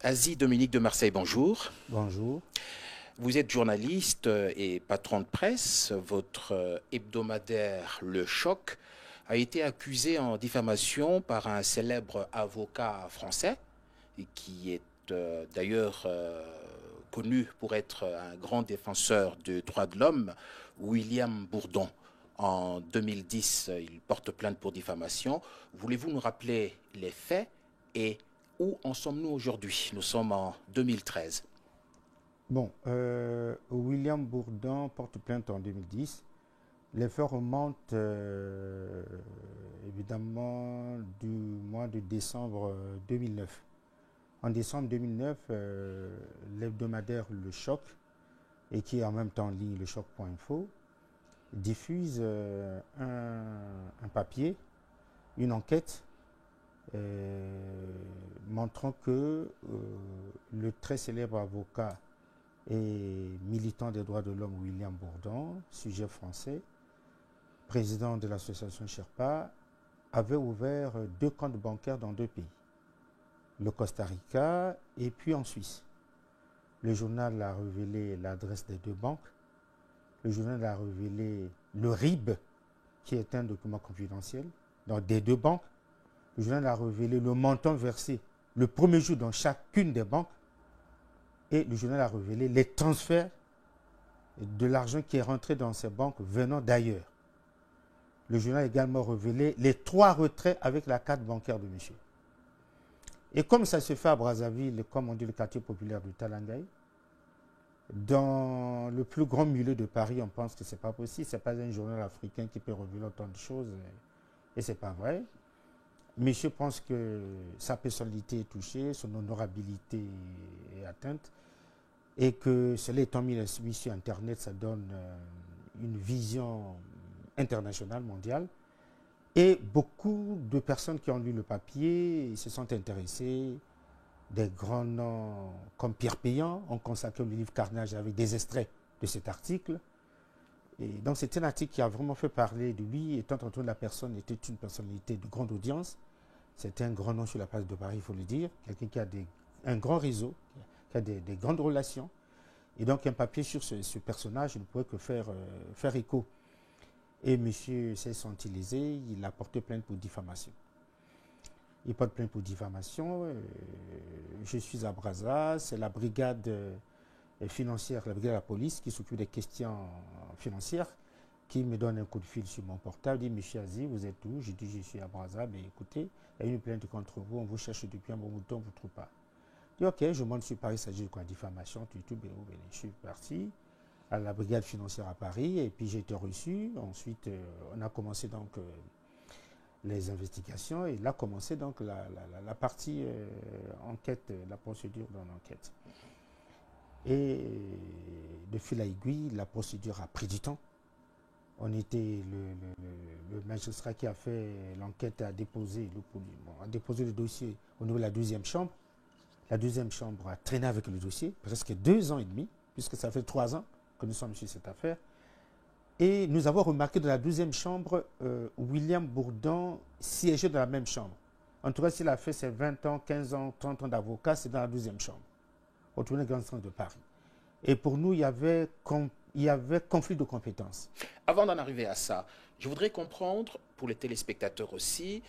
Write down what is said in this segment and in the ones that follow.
Asie Dominique de Marseille, bonjour. Bonjour. Vous êtes journaliste et patron de presse. Votre hebdomadaire Le Choc a été accusé en diffamation par un célèbre avocat français qui est connu pour être un grand défenseur des droits de l'homme, William Bourdon. En 2010, il porte plainte pour diffamation. Voulez-vous nous rappeler les faits et où en sommes-nous aujourd'hui? Nous sommes en 2013. Bon, William Bourdon porte plainte en 2010. Les faits remontent évidemment du mois de décembre 2009. En décembre 2009, l'hebdomadaire Le Choc, et qui est en même temps en ligne lechoc.info, diffuse un papier, une enquête montrant que le très célèbre avocat et militant des droits de l'homme William Bourdon, sujet français, président de l'association Sherpa, avait ouvert 2 comptes bancaires dans 2 pays, le Costa Rica et puis en Suisse. Le journal a révélé l'adresse des 2 banques. Le journal a révélé le RIB, qui est un document confidentiel, des 2 banques. Le journal a révélé le montant versé le premier jour dans chacune des banques. Et le journal a révélé les transferts de l'argent qui est rentré dans ces banques venant d'ailleurs. Le journal a également révélé les 3 retraits avec la carte bancaire de monsieur. Et comme ça se fait à Brazzaville, comme on dit le quartier populaire du Talangaï, dans le plus grand milieu de Paris, on pense que ce n'est pas possible. Ce n'est pas un journal africain qui peut révéler autant de choses. Et ce n'est pas vrai. Monsieur pense que sa personnalité est touchée, son honorabilité est atteinte, et que cela étant mis sur Internet, ça donne une vision internationale, mondiale. Et beaucoup de personnes qui ont lu le papier se sont intéressées. Des grands noms comme Pierre Péan ont consacré le livre Carnage avec des extraits de cet article. Et donc c'est un article qui a vraiment fait parler de lui, étant entendu que la personne était une personnalité de grande audience. C'était un grand nom sur la place de Paris, il faut le dire. Quelqu'un qui a un grand réseau, qui a des grandes relations. Et donc un papier sur ce personnage ne pouvait que faire écho. Et monsieur s'est senti lésé, il a porté plainte pour diffamation. Il porte plainte pour diffamation. Je suis à Brazza, c'est la brigade financière, la brigade de la police qui s'occupe des questions financières, qui me donne un coup de fil sur mon portable, dit « Monsieur Aziz, vous êtes où ?» Je dis « Je suis à Brazza. » Mais écoutez, il y a une plainte contre vous, on vous cherche depuis un bon bout de temps, on ne vous trouve pas. Je dis « Ok, je monte sur Paris, il s'agit de quoi? Diffamation, tout. Je suis parti à la brigade financière à Paris et puis j'ai été reçu. Ensuite, on a commencé donc les investigations et là a commencé donc la partie enquête, la procédure dans l'enquête. Et de fil à aiguille, la procédure a pris du temps. On était le magistrat qui a fait l'enquête a déposé le dossier au niveau de la 2e chambre. La 2e chambre a traîné avec le dossier presque 2 ans et demi, puisque ça fait 3 ans que nous sommes sur cette affaire. Et nous avons remarqué dans la 12e chambre, William Bourdon siégeait dans la même chambre. En tout cas, s'il a fait ses 20 ans, 15 ans, 30 ans d'avocat, c'est dans la 12e chambre, au tribunal grand instance de Paris. Et pour nous, il y avait conflit de compétences. Avant d'en arriver à ça, je voudrais comprendre, pour les téléspectateurs aussi,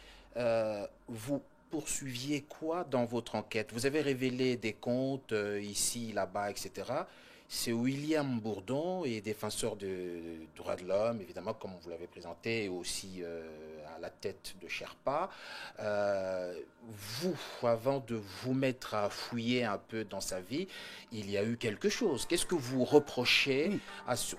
vous poursuiviez quoi dans votre enquête? Vous avez révélé des comptes ici, là-bas, etc. C'est William Bourdon, et défenseur des droits de l'homme, évidemment, comme vous l'avez présenté, et aussi à la tête de Sherpa. Vous, avant de vous mettre à fouiller un peu dans sa vie, il y a eu quelque chose. Qu'est-ce que vous reprochez,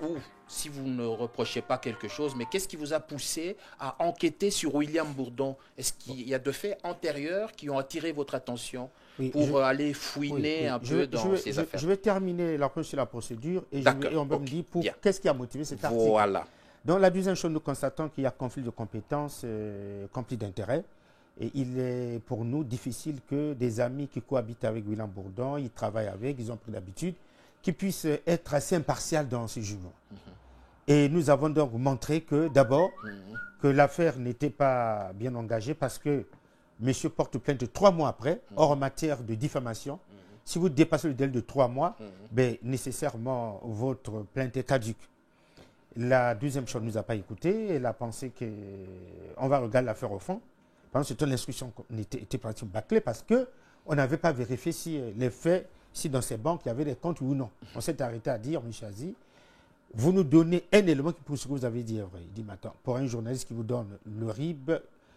ou si vous ne reprochez pas quelque chose, mais qu'est-ce qui vous a poussé à enquêter sur William Bourdon? Est-ce qu'il y a de faits antérieurs qui ont attiré votre attention pour aller fouiner un peu dans ces affaires? Je vais terminer sur la procédure et on va me dire qu'est-ce qui a motivé cet article. Voilà. Dans la 12e chose, nous constatons qu'il y a conflit de compétences, conflit d'intérêts. Et il est pour nous difficile que des amis qui cohabitent avec William Bourdon, ils travaillent avec, ils ont pris l'habitude, qu'ils puissent être assez impartials dans ce jugement. Et nous avons donc montré que d'abord, que l'affaire n'était pas bien engagée parce que monsieur porte plainte 3 mois après. Or, en matière de diffamation, Si vous dépassez le délai de 3 mois, ben, nécessairement, votre plainte est caduque. La deuxième chambre ne nous a pas écoutés. Elle a pensé qu'on va regarder l'affaire au fond. Pendant ce temps, l'instruction était pratiquement bâclée parce qu'on n'avait pas vérifié si les faits, si dans ces banques, il y avait des comptes ou non. On s'est arrêté à dire, M. Azi, vous nous donnez un élément qui prouve ce que vous avez dit est vrai. Il dit, mais attends, pour un journaliste qui vous donne le RIB,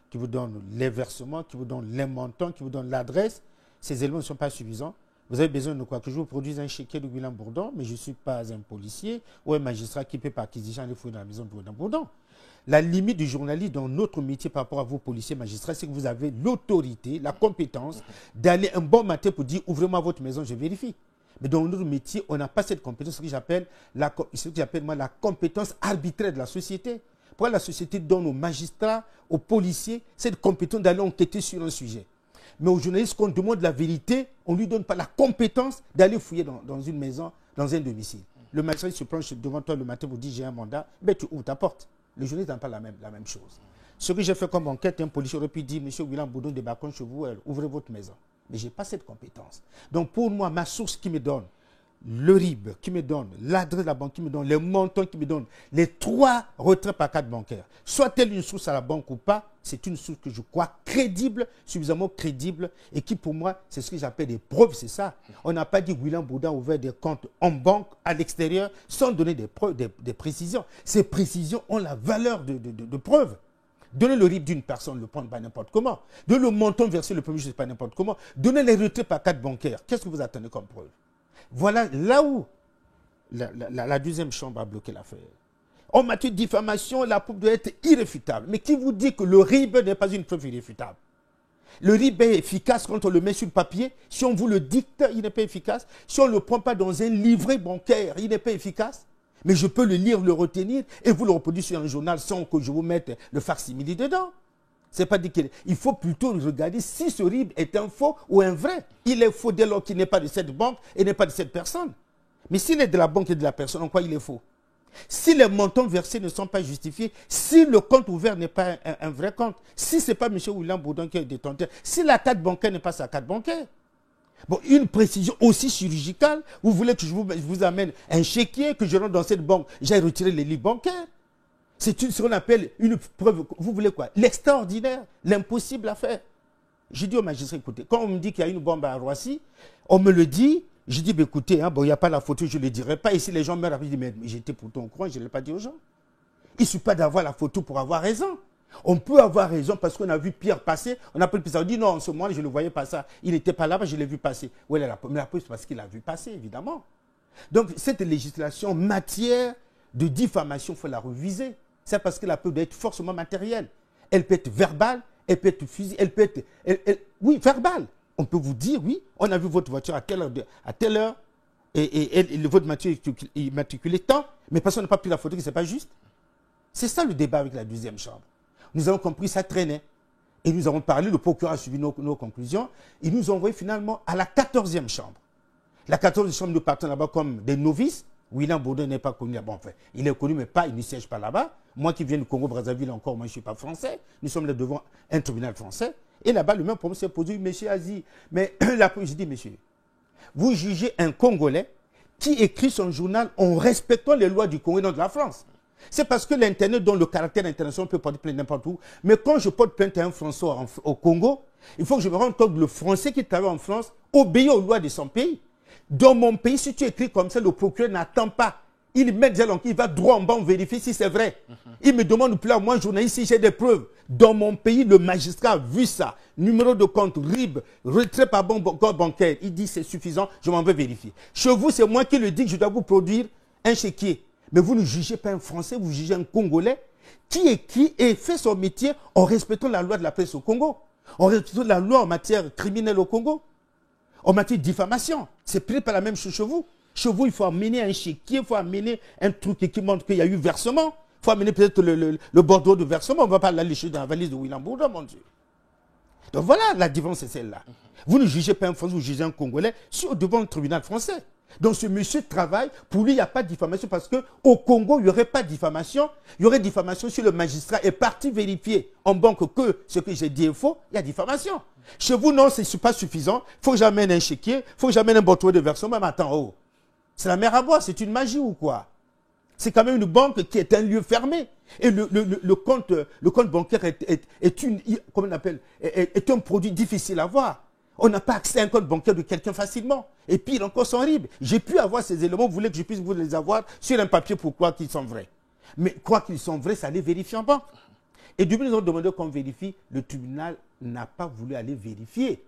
qui vous donne les versements, qui vous donne les montants, qui vous donne l'adresse, ces éléments ne sont pas suffisants. Vous avez besoin de quoi? Que je vous produise un chéquier de William Bourdon, mais je ne suis pas un policier ou un magistrat qui peut par acquisition aller fouiller dans la maison de William Bourdon. La limite du journaliste dans notre métier par rapport à vos policiers magistrats, c'est que vous avez l'autorité, la compétence d'aller un bon matin pour dire ouvrez-moi votre maison, je vérifie. Mais dans notre métier, on n'a pas cette compétence, ce que j'appelle moi la compétence arbitraire de la société. Pourquoi la société donne aux magistrats, aux policiers, cette compétence d'aller enquêter sur un sujet? Mais aux journalistes, quand on demande la vérité, on ne lui donne pas la compétence d'aller fouiller dans une maison, dans un domicile. Le magistrat se penche devant toi le matin pour dire j'ai un mandat, ben tu ouvres ta porte. Le journaliste n'a pas la même chose. Ce que j'ai fait comme enquête, un policier aurait pu dire, monsieur William Bourdon débarquons chez vous, ouvrez votre maison. Mais je n'ai pas cette compétence. Donc pour moi, ma source qui me donne le RIB, qui me donne l'adresse de la banque, qui me donne les montants, qui me donne les 3 retraits par carte bancaire, soit-elle une source à la banque ou pas, c'est une source que je crois crédible, suffisamment crédible, et qui pour moi, c'est ce que j'appelle des preuves, c'est ça. On n'a pas dit que William Bourdon a ouvert des comptes en banque, à l'extérieur, sans donner des preuves, des précisions. Ces précisions ont la valeur de preuves. Donner le RIB d'une personne, le prendre pas n'importe comment. Donner le montant versé le premier jour, pas n'importe comment. Donner les retraits par carte bancaire. Qu'est-ce que vous attendez comme preuve? Voilà là où la deuxième chambre a bloqué l'affaire. En matière de diffamation, la preuve doit être irréfutable. Mais qui vous dit que le RIB n'est pas une preuve irréfutable? Le RIB est efficace quand on le met sur le papier. Si on vous le dicte, il n'est pas efficace. Si on ne le prend pas dans un livret bancaire, il n'est pas efficace. Mais je peux le lire, le retenir et vous le reproduire sur un journal sans que je vous mette le facsimile dedans. C'est pas dit qu'il est. Il faut plutôt regarder si ce RIB est un faux ou un vrai. Il est faux dès lors qu'il n'est pas de cette banque et n'est pas de cette personne. Mais s'il est de la banque et de la personne, en quoi il est faux? Si les montants versés ne sont pas justifiés, si le compte ouvert n'est pas un vrai compte, si ce n'est pas M. William Bourdon qui est détenteur, si la carte bancaire n'est pas sa carte bancaire. Bon, une précision aussi chirurgicale, vous voulez que je vous amène un chéquier, que je rentre dans cette banque, j'aille retirer les livres bancaires. C'est ce qu'on appelle une preuve. Vous voulez quoi? L'extraordinaire, l'impossible à faire. J'ai dit au magistrat, écoutez, quand on me dit qu'il y a une bombe à Roissy, on me le dit, je dis, bah, écoutez, hein, bon, il n'y a pas la photo, je ne le dirai pas. Et si les gens meurent, je dis, mais j'étais pourtant au courant, je ne l'ai pas dit aux gens. Il ne suffit pas d'avoir la photo pour avoir raison. On peut avoir raison parce qu'on a vu Pierre passer, on appelle Pierre, on dit non, en ce moment, je ne le voyais pas ça. Il n'était pas là-bas, je l'ai vu passer. Oui, la preuve, c'est parce qu'il a vu passer, évidemment. Donc, cette législation matière de diffamation, il faut la reviser. C'est parce que la preuve doit être forcément matérielle. Elle peut être verbale, elle peut être physique, elle peut être... oui, verbale. On peut vous dire, oui, on a vu votre voiture à telle heure, et votre voiture est immatriculée tant, mais personne n'a pas pris la photo, que ce n'est pas juste. C'est ça le débat avec la deuxième chambre. Nous avons compris, ça traînait. Et nous avons parlé, le procureur a suivi nos conclusions. Ils nous ont envoyé finalement à la 14e chambre. La 14e chambre, nous partons là-bas comme des novices. William Bourdon n'est pas connu là-bas. Enfin, il est connu, mais il ne siège pas là-bas. Moi qui viens du Congo-Brazzaville encore, moi je ne suis pas français. Nous sommes là devant un tribunal français. Et là-bas, le même problème s'est posé, monsieur Azi. Mais je dis, monsieur, vous jugez un Congolais qui écrit son journal en respectant les lois du Congo et non de la France. C'est parce que l'Internet donne le caractère international, on peut porter plainte n'importe où. Mais quand je porte plainte à un Français au Congo, il faut que je me rende compte que le Français qui travaille en France obéit aux lois de son pays. Dans mon pays, si tu écris comme ça, le procureur n'attend pas. Il met déjà l'enquête, il va droit en bas, on vérifie si c'est vrai. Il me demande plus à moi, journaliste, si j'ai des preuves. Dans mon pays, le magistrat a vu ça. Numéro de compte, RIB, retrait par compte bancaire. Il dit c'est suffisant, je m'en vais vérifier. Chez vous, c'est moi qui le dis que je dois vous produire un chéquier. Mais vous ne jugez pas un Français, vous jugez un Congolais qui écrit et fait son métier en respectant la loi de la presse au Congo, en respectant la loi en matière criminelle au Congo, en matière de diffamation. C'est peut-être pas la même chose chez vous. Chez vous, il faut amener un chéquier, il faut amener un truc qui montre qu'il y a eu versement. Il faut amener peut-être le bordereau de versement. On ne va pas l'aller dans la valise de William Bourdon, mon Dieu. Donc voilà, la différence, c'est celle-là. Vous ne jugez pas un Français, vous jugez un Congolais devant le tribunal français. Donc ce monsieur travaille, pour lui il n'y a pas de diffamation parce qu'au Congo il n'y aurait pas de diffamation, il y aurait diffamation si le magistrat est parti vérifier en banque que ce que j'ai dit est faux, il y a diffamation. Chez vous non, ce n'est pas suffisant, il faut que j'amène un chéquier, il faut que j'amène un bottoir de versement, même attends, oh, c'est la mer à boire, c'est une magie ou quoi? C'est quand même une banque qui est un lieu fermé. Et le compte bancaire comment on appelle, est un produit difficile à voir. On n'a pas accès à un compte bancaire de quelqu'un facilement. Et pire encore, c'est horrible. J'ai pu avoir ces éléments, vous voulez que je puisse vous les avoir sur un papier pour croire qu'ils sont vrais. Mais croire qu'ils sont vrais, ça allait vérifier en banque. Et depuis nous avons demandé qu'on vérifie, le tribunal n'a pas voulu aller vérifier.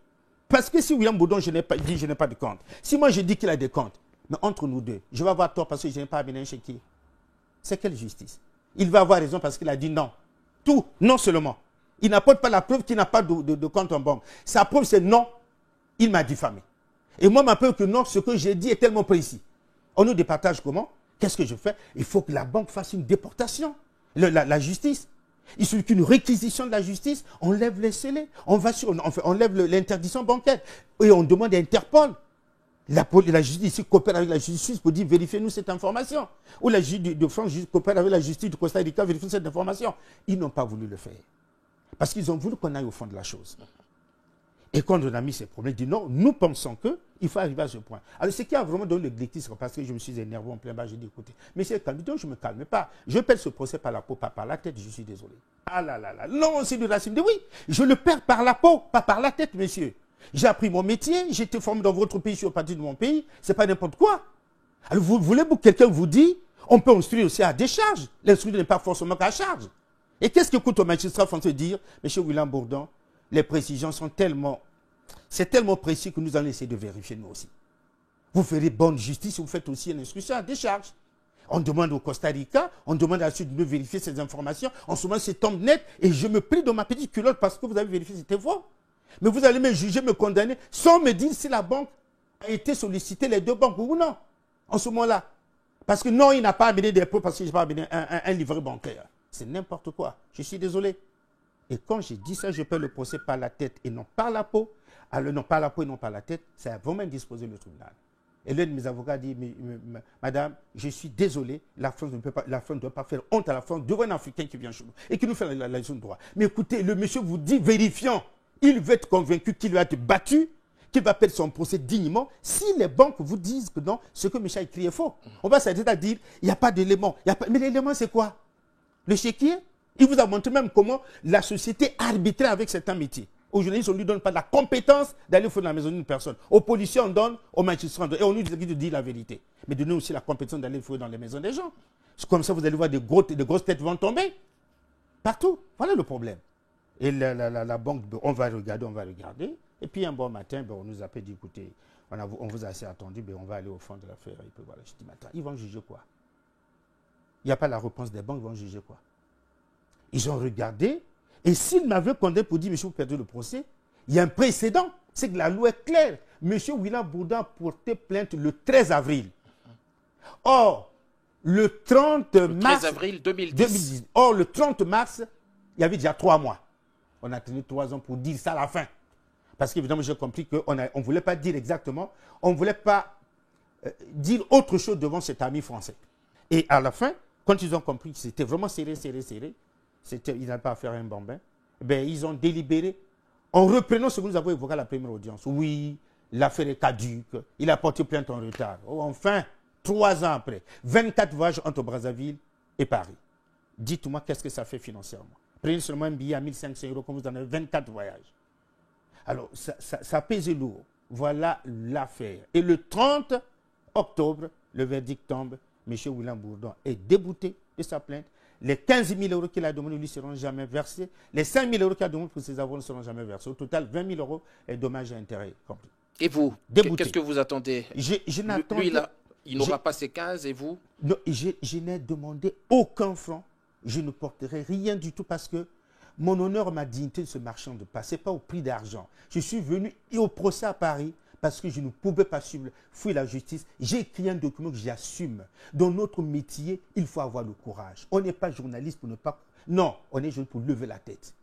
Parce que si William Bourdon dit je n'ai pas de compte, si moi je dis qu'il a des comptes, mais entre nous deux, je vais avoir tort parce que je n'ai pas amené un chéquier. C'est quelle justice? Il va avoir raison parce qu'il a dit non. Tout, non seulement. Il n'apporte pas la preuve qu'il n'a pas de compte en banque. Sa preuve, c'est non. Il m'a diffamé. Et moi, ma preuve que non, ce que j'ai dit est tellement précis. On nous départage comment? Qu'est-ce que je fais? Il faut que la banque fasse une déportation. La justice. Il suffit qu'une réquisition de la justice, on lève les scellés. On lève l'interdiction bancaire. Et on demande à Interpol. La justice ici coopère avec la justice pour dire vérifiez-nous cette information. Ou la justice de France coopère avec la justice du Costa Rica, vérifiez cette information. Ils n'ont pas voulu le faire. Parce qu'ils ont voulu qu'on aille au fond de la chose. Et quand on a mis ces problèmes, ils disent non, nous pensons qu'il faut arriver à ce point. Alors, ce qui a vraiment donné le déclic, c'est parce que je me suis énervé en plein bas, j'ai dit écoutez, mais c'est calme, donc je ne me calme pas. Je perds ce procès par la peau, pas par la tête, je suis désolé. Ah là là là, non, c'est du racisme. Oui, je le perds par la peau, pas par la tête, monsieur. J'ai appris mon métier, j'ai été formé dans votre pays, je suis au parti de mon pays, c'est pas n'importe quoi. Alors, vous voulez que quelqu'un vous dise, on peut instruire aussi à décharge. L'instruire n'est pas forcément qu'à charge. Et qu'est-ce que coûte au magistrat français de dire, monsieur William Bourdon, les précisions sont tellement... C'est tellement précis que nous allons essayer de vérifier nous aussi. Vous ferez bonne justice, vous faites aussi une instruction à décharge. On demande au Costa Rica, on demande à la suite de vérifier ces informations. En ce moment, c'est tombe net et je me plie dans ma petite culotte parce que vous avez vérifié c'était faux. Mais vous allez me juger, me condamner, sans me dire si la banque a été sollicitée, les deux banques, ou non, en ce moment-là. Parce que non, il n'a pas amené des preuves parce qu'il n'a pas amené un livret bancaire. C'est n'importe quoi. Je suis désolé. Et quand j'ai dit ça, je perds le procès par la tête et non par la peau. Alors non par la peau et non par la tête, ça a vraiment disposé le tribunal. Et l'un de mes avocats dit, madame, je suis désolé, la France ne doit pas faire honte à la France devant un Africain qui vient chez nous et qui nous fait la leçon de droit. Mais écoutez, le monsieur vous dit, vérifiant, il veut être convaincu qu'il va être battu, qu'il va perdre son procès dignement. Si les banques vous disent que non, ce que Michel a écrit est faux, on va s'arrêter à dire, il n'y a pas d'élément. Mais l'élément, c'est quoi? Le chéquier? Il vous a montré même comment la société arbitrait avec certains métiers. Aux journalistes, on ne lui donne pas la compétence d'aller fouiller dans la maison d'une personne. Aux policiers, on donne, aux magistrats, on donne. Et on nous dit de dire la vérité. Mais donnez aussi la compétence d'aller fouiller dans les maisons des gens. Comme ça, vous allez voir des grosses têtes vont tomber. Partout. Voilà le problème. Et la banque, on va regarder. Et puis un bon matin, on nous appelle, dit, écoutez, on vous a assez attendu, on va aller au fond de l'affaire. Et puis voilà, je dis, attends, ils vont juger quoi? Il n'y a pas la réponse des banques, ils vont juger quoi? Ils ont regardé. Et s'ils m'avaient condamné pour dire, monsieur, vous perdez le procès, il y a un précédent. C'est que la loi est claire. Monsieur William Bourdon a porté plainte le 13 avril. Or, le 30 mars... 13 avril 2010. Or, le 30 mars, il y avait déjà 3 mois. On a tenu 3 ans pour dire ça à la fin. Parce qu'évidemment, j'ai compris qu'on ne voulait pas dire exactement, on ne voulait pas dire autre chose devant cet ami français. Et à la fin, quand ils ont compris que c'était vraiment serré, ils n'avaient pas à faire un bambin, ils ont délibéré en reprenant ce que nous avons évoqué à la première audience. Oui, l'affaire est caduque, il a porté plainte en retard. Oh, enfin, 3 ans après, 24 voyages entre Brazzaville et Paris. Dites-moi, qu'est-ce que ça fait financièrement? Prenez seulement un billet à 1500 € comme vous en avez 24 voyages. Alors, ça pèse lourd. Voilà l'affaire. Et le 30 octobre, le verdict tombe. M. William Bourdon est débouté de sa plainte. Les 15 000 € qu'il a demandé lui ne seront jamais versés. Les 5 000 € qu'il a demandé pour ses avocats ne seront jamais versés. Au total, 20 000 € et dommages et intérêts compris. Et vous, qu'est-ce que vous attendez? Lui, il n'aura pas ses 15 et vous? Non, je n'ai demandé aucun franc. Je ne porterai rien du tout parce que mon honneur, ma dignité de ce marchand de passe, ce n'est pas au prix d'argent. Je suis venu au procès à Paris parce que je ne pouvais pas fuir la justice. J'ai écrit un document que j'assume. Dans notre métier, il faut avoir le courage. On n'est pas journaliste pour ne pas... Non, on est journaliste pour lever la tête.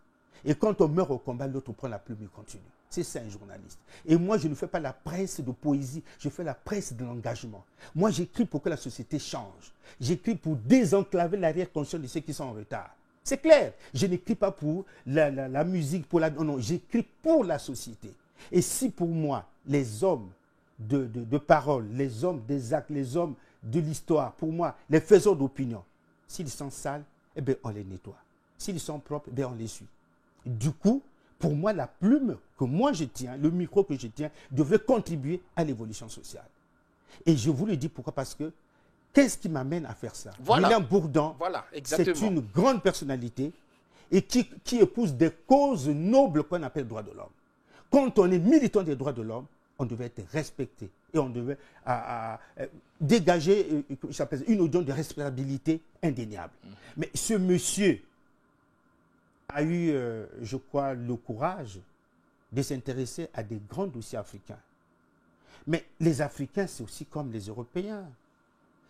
Et quand on meurt au combat, l'autre prend la plume et continue. C'est ça un journaliste. Et moi, je ne fais pas la presse de poésie, je fais la presse de l'engagement. Moi, j'écris pour que la société change. J'écris pour désenclaver l'arrière-conscience de ceux qui sont en retard. C'est clair. Je n'écris pas pour la musique, pour la... Non, non, j'écris pour la société. Et si pour moi, les hommes de parole, les hommes des actes, les hommes de l'histoire, pour moi, les faiseurs d'opinion, s'ils sont sales, eh bien, on les nettoie. S'ils sont propres, eh bien, on les suit. Du coup, pour moi, la plume que moi je tiens, le micro que je tiens, devait contribuer à l'évolution sociale. Et je vous le dis pourquoi, parce que qu'est-ce qui m'amène à faire ça? Voilà. William Bourdon, Voilà, c'est exactement. une grande personnalité et qui épouse des causes nobles qu'on appelle droits de l'homme. Quand on est militant des droits de l'homme, on devait être respecté et on devait dégager une audience de responsabilité indéniable. Mais ce monsieur a eu, je crois, le courage de s'intéresser à des grands dossiers africains. Mais les Africains, c'est aussi comme les Européens.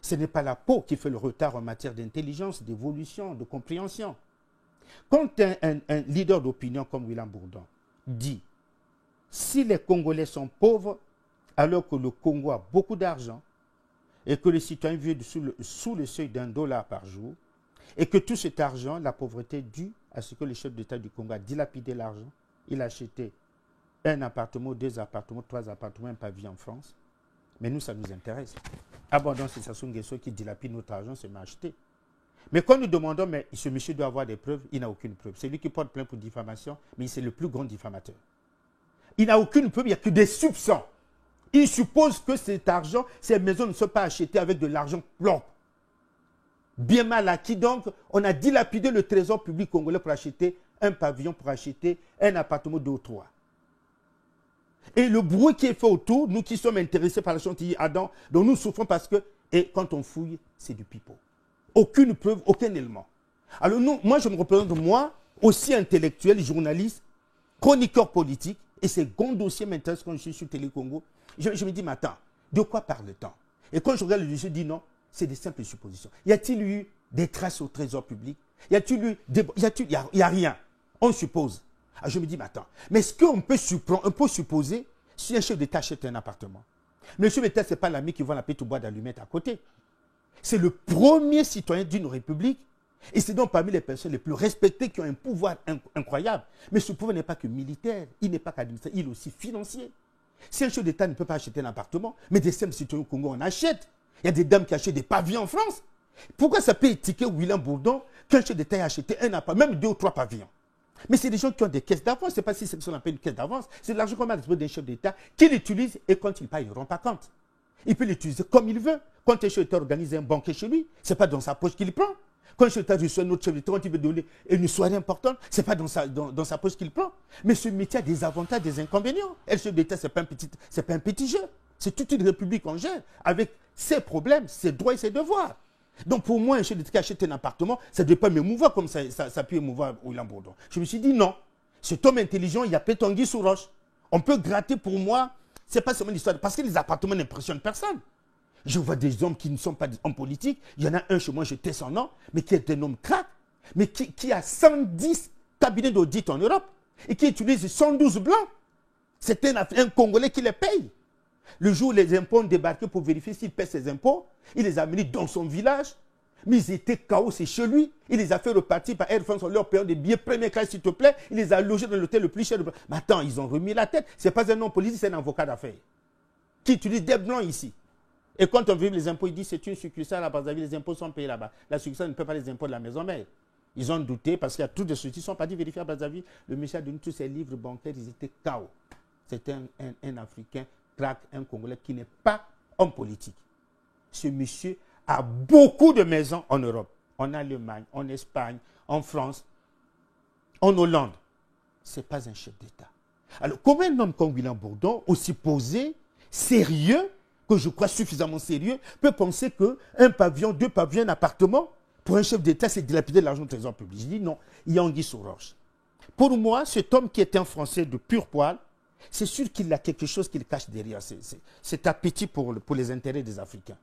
Ce n'est pas la peau qui fait le retard en matière d'intelligence, d'évolution, de compréhension. Quand un leader d'opinion comme William Bourdon dit « Si les Congolais sont pauvres, alors que le Congo a beaucoup d'argent, et que les citoyens vivent sous le seuil d'$1 par jour, et que tout cet argent, la pauvreté est due à ce que le chef d'État du Congo a dilapidé l'argent. Il a acheté un appartement, 2 appartements, 3 appartements, un pavillon en France. Mais nous, ça nous intéresse. Abandon, c'est Sassou Nguesso qui dilapide notre argent, c'est m'acheter. Mais quand nous demandons, mais ce monsieur doit avoir des preuves, il n'a aucune preuve. C'est lui qui porte plainte pour diffamation, mais c'est le plus grand diffamateur. Il n'a aucune preuve, il n'y a que des soupçons. Il suppose que cet argent, ces maisons ne sont pas achetées avec de l'argent propre. Bien mal acquis, donc, on a dilapidé le trésor public congolais pour acheter un pavillon, pour acheter un appartement 2 ou 3. Et le bruit qui est fait autour, nous qui sommes intéressés par la chantilly Adam, dont nous souffrons parce que, et quand on fouille, c'est du pipeau. Aucune preuve, aucun élément. Alors nous, moi je me représente, moi, aussi intellectuel, journaliste, chroniqueur politique, et ces grands dossiers m'intéressent quand je suis sur Télé Congo. Je me dis, mais attends, de quoi parle-t-on? Et quand je regarde le dossier, je dis non, c'est des simples suppositions. Y a-t-il eu des traces au trésor public? Y a-t-il eu des... Il n'y a rien. On suppose. Alors je me dis, mais attends, mais est-ce qu'on peut supposer si un chef d'État achète un appartement? Mais le chef d'État, ce n'est pas l'ami qui vend la petite boîte d'allumettes à côté. C'est le premier citoyen d'une république. Et c'est donc parmi les personnes les plus respectées qui ont un pouvoir incroyable. Mais ce pouvoir n'est pas que militaire, il n'est pas qu'administratif, il est aussi financier. Si un chef d'État ne peut pas acheter un appartement, mais des simples citoyens au Congo en achètent. Il y a des dames qui achètent des pavillons en France. Pourquoi ça peut étiqueter William Bourdon qu'un chef d'État ait acheté un appartement, même 2 ou 3 pavillons? Mais c'est des gens qui ont des caisses d'avance. Ce n'est pas si c'est ce qu'on appelle une caisse d'avance. C'est de l'argent qu'on a à disposition d'un chef d'État qui l'utilise et quand il paye, il ne rend pas compte. Il peut l'utiliser comme il veut. Quand un chef d'État organise un banquet chez lui, ce n'est pas dans sa poche qu'il prend. Quand un chef d'État reçoit un autre chef d'État, quand il veut donner une soirée importante, ce n'est pas dans sa poche qu'il prend. Mais ce métier a des avantages, des inconvénients. Et le chef d'État, ce n'est pas un petit jeu. C'est toute une république en gère, avec ses problèmes, ses droits et ses devoirs. Donc pour moi, un chef d'État qui achète un appartement, ça ne doit pas m'émouvoir comme ça peut émouvoir William Bourdon. Je me suis dit non, cet homme intelligent, il y a Pétanguy sous roche. On peut gratter pour moi, ce n'est pas seulement l'histoire, parce que les appartements n'impressionnent personne. Je vois des hommes qui ne sont pas des hommes politiques. Il y en a un chez moi, je tais son nom, mais qui est un homme crack, mais qui a 110 cabinets d'audit en Europe et qui utilise 112 blancs. C'est un Congolais qui les paye. Le jour où les impôts ont débarqué pour vérifier s'il paie ses impôts, il les a amenés dans son village. Mais ils étaient chaos, c'est chez lui. Il les a fait repartir par Air France en leur payant des billets première classe, s'il te plaît. Il les a logés dans l'hôtel le plus cher. Mais attends, ils ont remis la tête. Ce n'est pas un homme politique, c'est un avocat d'affaires qui utilise des blancs ici. Et quand on vérifie les impôts, il dit c'est une succursale à Brazzaville, les impôts sont payés là-bas. La succursale ne paie pas les impôts de la maison mère. Ils ont douté parce qu'il y a tous des sociétés qui ne sont pas dit vérifier à Brazzaville. Le monsieur a donné tous ses livres bancaires, ils étaient chaos. C'était un Africain, crack, un Congolais qui n'est pas homme politique. Ce monsieur a beaucoup de maisons en Europe, en Allemagne, en Espagne, en France, en Hollande. Ce n'est pas un chef d'État. Alors, comment un homme comme William Bourdon, aussi posé, sérieux, que je crois suffisamment sérieux, peut penser qu'un pavillon, 2 pavillons, un appartement, pour un chef d'État, c'est dilapider l'argent du trésor public? Je dis non, il y a anguille sous roche. Pour moi, cet homme qui est un Français de pur poil, c'est sûr qu'il a quelque chose qu'il cache derrière. Cet appétit pour les intérêts des Africains.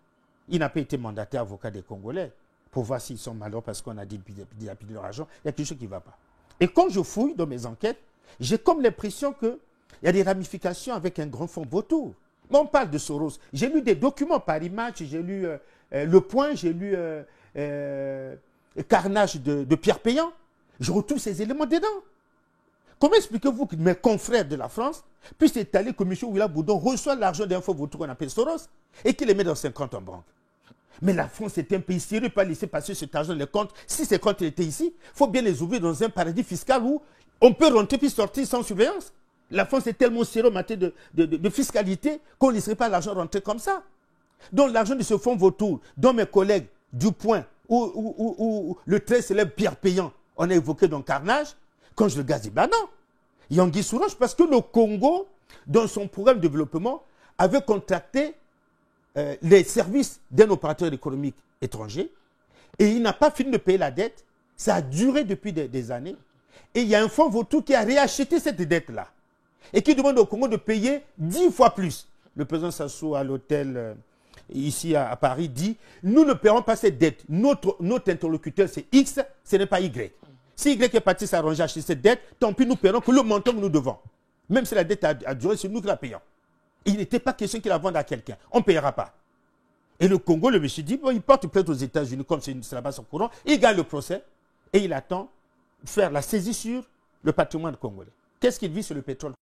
Il n'a pas été mandaté avocat des Congolais pour voir s'ils sont malheureux parce qu'on a dilapidé leur argent. Il y a quelque chose qui ne va pas. Et quand je fouille dans mes enquêtes, j'ai comme l'impression que Il y a des ramifications avec un grand fonds vautour. Mais on parle de Soros. J'ai lu des documents par Match, j'ai lu Le Point, j'ai lu Carnage de Pierre Péan. Je retrouve ces éléments dedans. Comment expliquez-vous que mes confrères de la France puissent étaler que M. William Bourdon reçoit l'argent d'un fonds vautour qu'on appelle Soros et qu'il les met dans 50 en banque? Mais la France est un pays sérieux, ne pas laisser passer cet argent dans les comptes. Si ces comptes étaient ici, il faut bien les ouvrir dans un paradis fiscal où on peut rentrer puis sortir sans surveillance. La France est tellement sérieuse en matière de fiscalité qu'on ne laisserait pas l'argent rentrer comme ça. Donc l'argent de ce fonds vautour, dont mes collègues du Point ou le très célèbre Pierre Péan, on a évoqué dans Carnage, quand je le gaze, ben non. Yangui Sourange, parce que le Congo, dans son programme de développement, avait contracté les services d'un opérateur économique étranger et il n'a pas fini de payer la dette. Ça a duré depuis des années. Et il y a un fonds vautour qui a réacheté cette dette-là et qui demande au Congo de payer 10 fois plus. Le président Sassou à l'hôtel ici à Paris dit « Nous ne paierons pas cette dette. Notre interlocuteur c'est X, ce n'est pas Y. Si Y est parti s'arranger à acheter cette dette, tant pis nous paierons que le montant que nous devons. Même si la dette a duré, c'est nous qui la payons. » Il n'était pas question qu'il la vende à quelqu'un. On ne payera pas. Et le Congo, le monsieur dit, bon, il porte plainte aux États-Unis comme c'est là-bas son courant. Il gagne le procès et il attend faire la saisie sur le patrimoine congolais. Qu'est-ce qu'il vit sur le pétrole?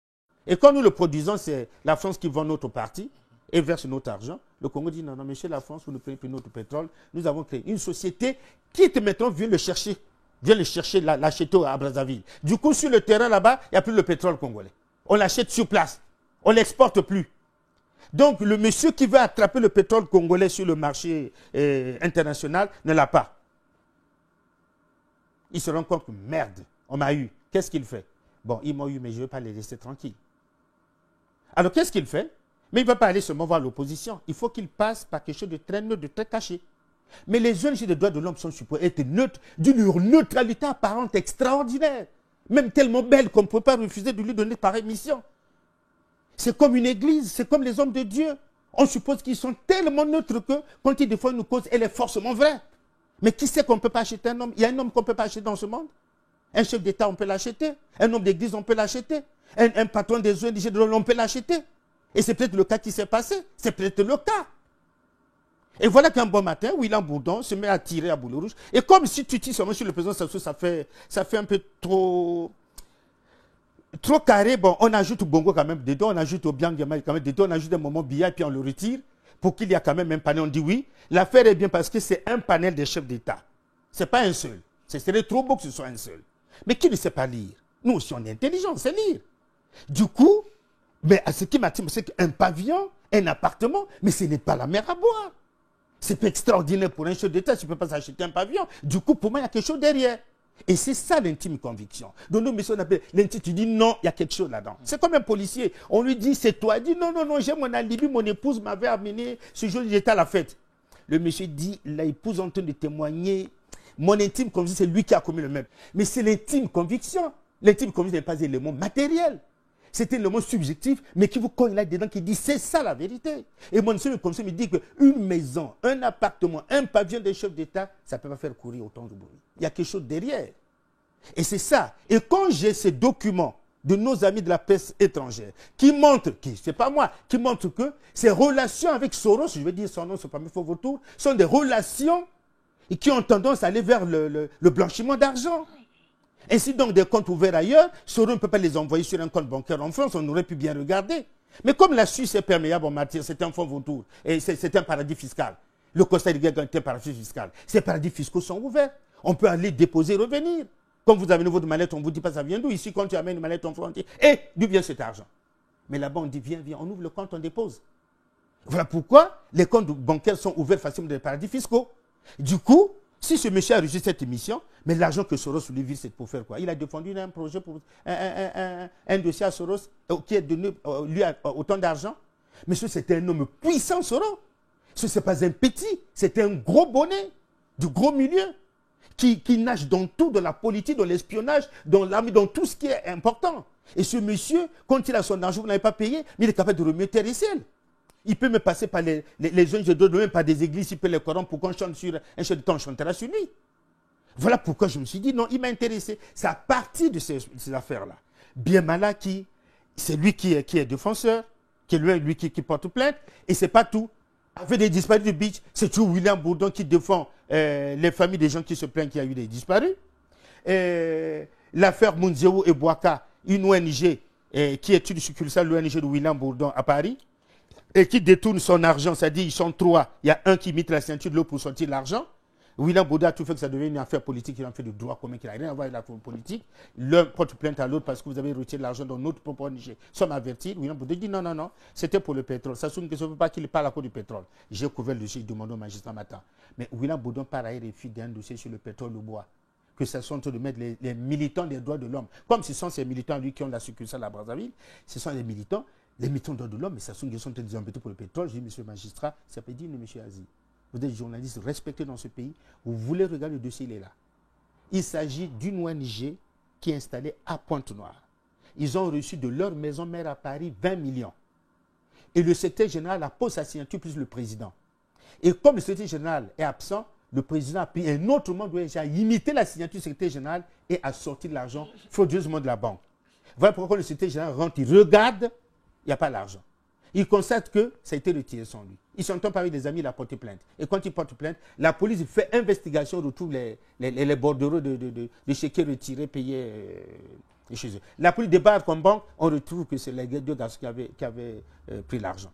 Et quand nous le produisons, c'est la France qui vend notre partie et verse notre argent. Le Congo dit, non, non, monsieur, la France, vous ne payez plus notre pétrole. Nous avons créé une société qui maintenant vient le chercher. Vient le chercher, l'acheter à Brazzaville. Du coup, sur le terrain là-bas, il n'y a plus le pétrole congolais. On l'achète sur place. On ne l'exporte plus. Donc, le monsieur qui veut attraper le pétrole congolais sur le marché international ne l'a pas. Il se rend compte que merde, on m'a eu. Qu'est-ce qu'il fait? Bon, ils m'ont eu, mais je ne vais pas les laisser tranquilles. Alors, qu'est-ce qu'il fait? Mais il ne va pas aller seulement voir l'opposition. Il faut qu'il passe par quelque chose de très neutre, de très caché. Mais les ONG des droits de l'homme sont supposés être neutres, d'une neutralité apparente extraordinaire. Même tellement belle qu'on ne peut pas refuser de lui donner pareille mission. C'est comme une église, c'est comme les hommes de Dieu. On suppose qu'ils sont tellement neutres que quand ils défendent une cause, elle est forcément vraie. Mais qui sait qu'on ne peut pas acheter un homme? Il y a un homme qu'on ne peut pas acheter dans ce monde. Un chef d'État, on peut l'acheter. Un homme d'église, on peut l'acheter. Un patron des ONG, on peut l'acheter. Et c'est peut-être le cas qui s'est passé. C'est peut-être le cas. Et voilà qu'un bon matin, William Bourdon se met à tirer à boulet rouge. Et comme si tu tires seulement sur le président Sassou, ça fait un peu trop carré. Bon, on ajoute Bongo quand même dedans, on ajoute Obiang quand même dedans, on ajoute un moment Biya et puis on le retire pour qu'il y ait quand même un panel. On dit oui, l'affaire est bien parce que c'est un panel des chefs d'État. Ce n'est pas un seul. Ce serait trop beau que ce soit un seul. Mais qui ne sait pas lire? Nous aussi, on est intelligents, on sait lire. Du coup, mais ce qui m'attire, c'est qu'un pavillon, un appartement, mais ce n'est pas la mer à boire. C'est pas extraordinaire pour un chef d'État, tu ne peux pas s'acheter un pavillon. Du coup, pour moi, il y a quelque chose derrière. Et c'est ça l'intime conviction. Donc, nous, on appelle l'intime, tu dis non, il y a quelque chose là-dedans. C'est comme un policier. On lui dit, c'est toi. Il dit, non, non, non, j'ai mon alibi, mon épouse m'avait amené ce jour, j'étais à la fête. Le monsieur dit, l'épouse en train de témoigner. Mon intime conviction, c'est lui qui a commis le même. Mais c'est l'intime conviction. L'intime conviction n'est pas un élément matériel. C'est un élément subjectif, mais qui vous cogne là-dedans, qui dit, c'est ça la vérité. Et mon intime conviction me dit qu'une maison, un appartement, un pavillon des chefs d'État, ça ne peut pas faire courir autant de bruit. Il y a quelque chose derrière. Et c'est ça. Et quand j'ai ces documents de nos amis de la presse étrangère qui montrent, c'est pas moi, qui montrent que ces relations avec Soros, je vais dire son nom, c'est pas mes faux vautours, sont des relations qui ont tendance à aller vers le blanchiment d'argent. Ainsi donc des comptes ouverts ailleurs, Soros ne peut pas les envoyer sur un compte bancaire en France, on aurait pu bien regarder. Mais comme la Suisse est perméable en matière, c'est un fonds vautour, et c'est un paradis fiscal. Le Costa Rica est un paradis fiscal. Ces paradis fiscaux sont ouverts. On peut aller déposer et revenir. Quand vous amenez votre mallette, on ne vous dit pas ça vient d'où. Ici, quand tu amènes une mallette en frontière, et d'où vient cet argent? Mais là-bas, on dit viens, viens, on ouvre le compte, on dépose. Voilà pourquoi les comptes bancaires sont ouverts facilement dans les paradis fiscaux. Du coup, si ce monsieur a reçu cette émission, mais l'argent que Soros lui vise, c'est pour faire quoi? Il a défendu un projet pour un dossier à Soros qui est donné lui autant d'argent. Mais c'est un homme puissant, Soros. Ce n'est pas un petit, c'est un gros bonnet du gros milieu qui nage dans tout, dans la politique, dans l'espionnage, dans l'armée, dans tout ce qui est important. Et ce monsieur, quand il a son argent, vous n'avez pas payé, mais il est capable de remettre terre et ciel. Il peut me passer par les ONG de même par des églises, il peut les corrompre pour qu'on chante sur un chef de temps, on chantera sur lui. Voilà pourquoi je me suis dit, non, il m'a intéressé. C'est à partir de ces affaires-là. Bien Malaki c'est lui qui est défenseur, qui est lui qui porte plainte, et c'est pas tout. Avec des disparus du beach, c'est toujours William Bourdon qui défend les familles des gens qui se plaignent qu'il y a eu des disparus. L'affaire Mounzeo et Bouaka, une ONG qui étudie succursale l'ONG de William Bourdon à Paris, et qui détourne son argent, c'est-à-dire ils sont 3, il y a un qui mit la ceinture de l'autre pour sortir l'argent. William Bourdon a tout fait que ça devienne une affaire politique, il en fait de droit commun qui n'a rien à voir avec la politique. L'un porte plainte à l'autre parce que vous avez retiré l'argent dans notre propre ONG. Sommes avertis, William Bourdon dit non, c'était pour le pétrole. Ça ne veut pas qu'il parle à cause du pétrole. J'ai couvert le dossier, il demande au magistrat matin. Mais William Bourdon, par ailleurs, refuse d'un dossier sur le pétrole au bois. Que ce sont de mettre les militants des droits de l'homme. Comme ce sont ces militants, lui, qui ont la succursale à Brazzaville, ce sont les militants des droits de l'homme, mais ça sont des gens qui sont embêtés pour le pétrole. J'ai dit, monsieur le magistrat, ça peut dire, monsieur Aziz. Vous êtes journaliste respecté dans ce pays. Vous voulez regarder le dossier, il est là. Il s'agit d'une ONG qui est installée à Pointe-Noire. Ils ont reçu de leur maison mère à Paris 20 millions. Et le secrétaire général a posé sa signature plus le président. Et comme le secrétaire général est absent, le président a pris un autre membre de l'ONG à imiter la signature du secrétaire général et a sorti l'argent frauduleusement de la banque. Voilà pourquoi le secrétaire général rentre, il regarde, il n'y a pas l'argent. Il constate que ça a été retiré sans lui. Il s'entend pas avec des amis, il a porté plainte. Et quand il porte plainte, la police fait investigation, retrouve les bordereaux de chéquiers retirés, payés chez eux. La police débarque en banque, on retrouve que c'est les deux garçons qui avaient pris l'argent.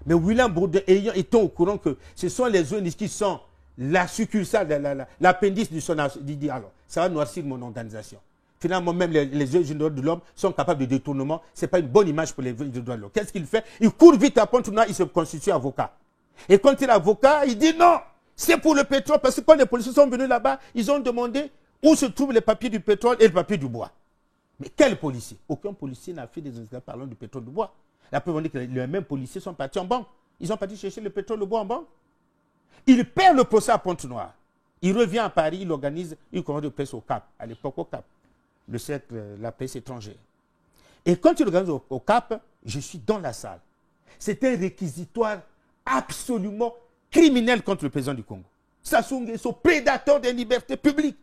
Mais William Bourdon, étant au courant que ce sont les ONG qui sont la succursale, l'appendice du son, il dit alors, ça va noircir mon organisation. Finalement, même les ONG de l'homme sont capables de détournement. Ce n'est pas une bonne image pour les ONG de l'homme. Qu'est-ce qu'il fait? Il court vite à Pointe-Noire, il se constitue avocat. Et quand il est avocat, il dit non, c'est pour le pétrole. Parce que quand les policiers sont venus là-bas, ils ont demandé où se trouvent les papiers du pétrole et le papier du bois. Mais quel policier? Aucun policier n'a fait des investigations parlant du pétrole et du bois. La preuve, on dit que les mêmes policiers sont partis en banque. Ils sont partis chercher le pétrole et le bois en banque. Il perd le procès à Pointe-Noire. Il revient à Paris, il organise une conférence de presse au Cap, à l'époque au Cap. Le cercle, la presse étrangère. Et quand il organise au Cap, je suis dans la salle. C'était un réquisitoire absolument criminel contre le président du Congo. Sassou Nguesso, prédateur des libertés publiques.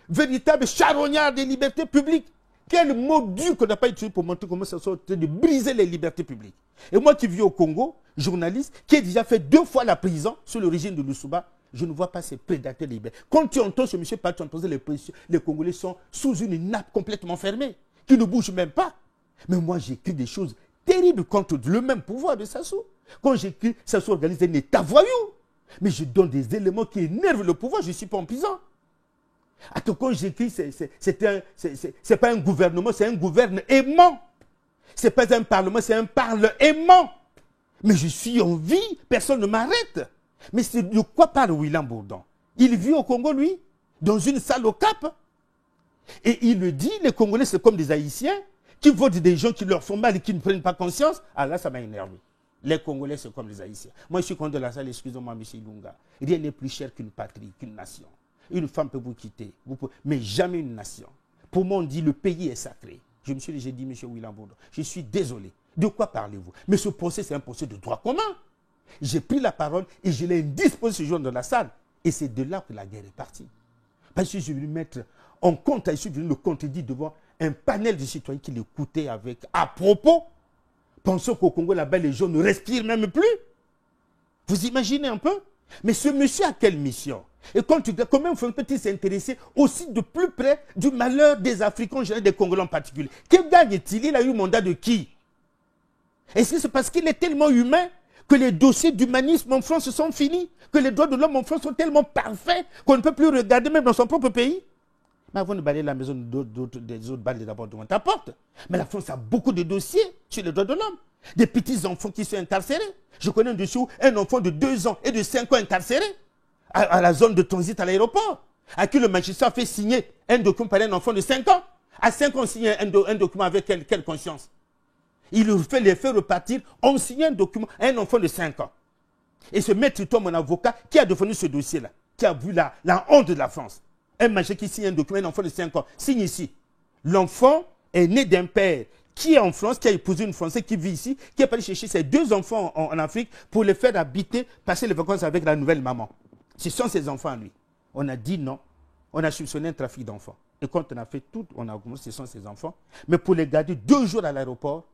Véritable charognard des libertés publiques. Quel mot dur qu'on n'a pas utilisé pour montrer comment ça sortait de briser les libertés publiques. Et moi qui vis au Congo, journaliste, qui ai déjà fait 2 fois la prison sous le régime de Loussouba, je ne vois pas ces prédateurs libres. Quand tu entends ce monsieur parler, les Congolais sont sous une nappe complètement fermée, qui ne bouge même pas. Mais moi, j'écris des choses terribles contre le même pouvoir de Sassou. Quand j'écris, Sassou organise un état voyou. Mais je donne des éléments qui énervent le pouvoir, je ne suis pas en prison. Attends, quand j'écris, c'est pas un gouvernement, c'est un gouvernement. Ce n'est pas un parlement, c'est un parlement. Mais je suis en vie, personne ne m'arrête. Mais c'est de quoi parle William Bourdon? Il vit au Congo, lui, dans une salle au Cap. Et il le dit, les Congolais, c'est comme des Haïtiens qui votent des gens qui leur font mal et qui ne prennent pas conscience. Ah là, ça m'a énervé. Les Congolais, c'est comme les Haïtiens. Moi, je suis contre la salle, excusez-moi, M. Ilunga. Rien n'est plus cher qu'une patrie, qu'une nation. Une femme peut vous quitter, mais jamais une nation. Pour moi, on dit le pays est sacré. J'ai dit, M. William Bourdon, je suis désolé. De quoi parlez-vous? Mais ce procès, c'est un procès de droit commun. J'ai pris la parole et je l'ai indisposé ce jour dans la salle. Et c'est de là que la guerre est partie. Parce que je suis venu mettre en compte, je suis venu le contredire devant un panel de citoyens qui l'écoutaient avec à propos, pensant qu'au Congo, là-bas, les gens ne respirent même plus. Vous imaginez un peu? Mais ce monsieur a quelle mission? Et quand tu dis, comment peut-il s'intéresser aussi de plus près du malheur des Africains, des Congolais en particulier? Que gagne-t-il? Il a eu le mandat de qui? Est-ce que c'est parce qu'il est tellement humain que les dossiers d'humanisme en France sont finis, que les droits de l'homme en France sont tellement parfaits qu'on ne peut plus regarder même dans son propre pays? Mais avant de balayer la maison des autres, balayer d'abord devant ta porte. Mais la France a beaucoup de dossiers sur les droits de l'homme. Des petits enfants qui sont incarcérés. Je connais un dossier où un enfant de 2 ans et de 5 ans incarcéré à la zone de transit à l'aéroport, à qui le magistrat fait signer un document par un enfant de 5 ans. À 5 ans, on signe un document avec quelle conscience? Il les fait repartir, on signe un document à un enfant de 5 ans. Et ce maître Tom, mon avocat, qui a défendu ce dossier-là, qui a vu la honte de la France. Un magistrat qui signe un document, un enfant de 5 ans, signe ici. L'enfant est né d'un père qui est en France, qui a épousé une Française qui vit ici, qui est allé chercher ses 2 enfants en Afrique pour les faire habiter, passer les vacances avec la nouvelle maman. Ce sont ses enfants, lui. On a dit non. On a soupçonné un trafic d'enfants. Et quand on a fait tout, on a commencé, ce sont ses enfants. Mais pour les garder 2 jours à l'aéroport,